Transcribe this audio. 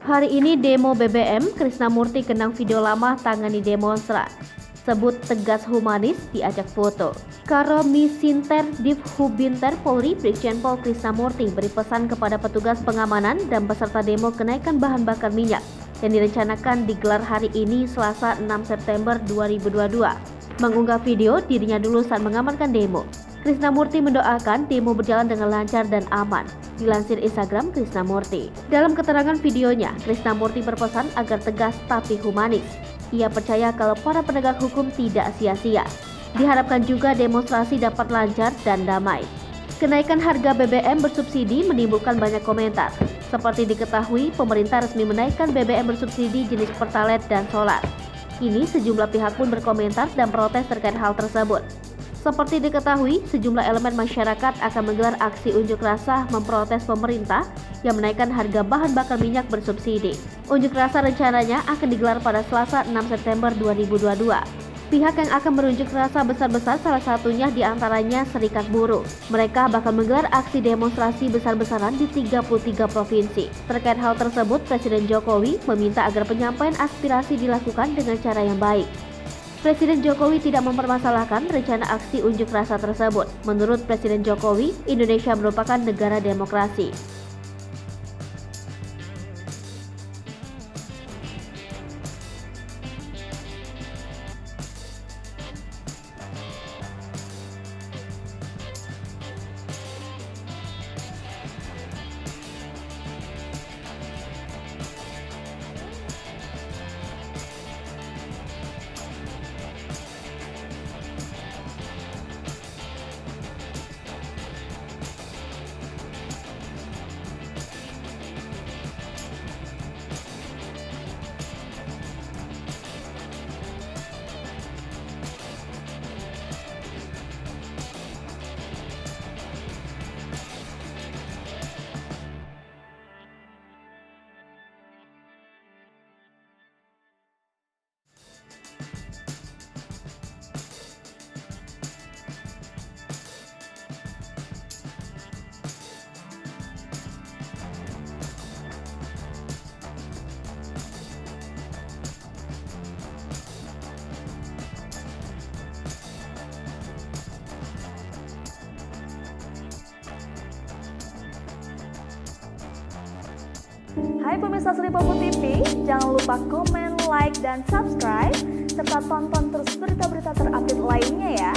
Hari ini demo BBM, Krisnamurti kenang video lama tangani demonstran. Sebut tegas humanis diajak foto. Karo Misinter Div Hubinter Polri Brigjen Pol Krisnamurti beri pesan kepada petugas pengamanan dan peserta demo kenaikan bahan bakar minyak yang direncanakan digelar hari ini Selasa 6 September 2022. Mengunggah video dirinya dulu saat mengamankan demo. Krisnamurti mendoakan demo berjalan dengan lancar dan aman. Dilansir Instagram Krisnamurti. Dalam keterangan videonya, Krisnamurti berpesan agar tegas tapi humanis. Ia percaya kalau para penegak hukum tidak sia-sia. Diharapkan juga demonstrasi dapat lancar dan damai. Kenaikan harga BBM bersubsidi menimbulkan banyak komentar. Seperti diketahui, pemerintah resmi menaikkan BBM bersubsidi jenis Pertalite dan solar. Kini sejumlah pihak pun berkomentar dan protes terkait hal tersebut. Seperti diketahui, sejumlah elemen masyarakat akan menggelar aksi unjuk rasa memprotes pemerintah yang menaikkan harga bahan bakar minyak bersubsidi. Unjuk rasa rencananya akan digelar pada Selasa 6 September 2022. Pihak yang akan berunjuk rasa besar-besar salah satunya diantaranya Serikat Buruh. Mereka bakal menggelar aksi demonstrasi besar-besaran di 33 provinsi. Terkait hal tersebut, Presiden Jokowi meminta agar penyampaian aspirasi dilakukan dengan cara yang baik. Presiden Jokowi tidak mempermasalahkan rencana aksi unjuk rasa tersebut. Menurut Presiden Jokowi, Indonesia merupakan negara demokrasi. Hai pemirsa Sri Popo TV, jangan lupa komen, like, dan subscribe, serta tonton terus berita-berita terupdate lainnya ya.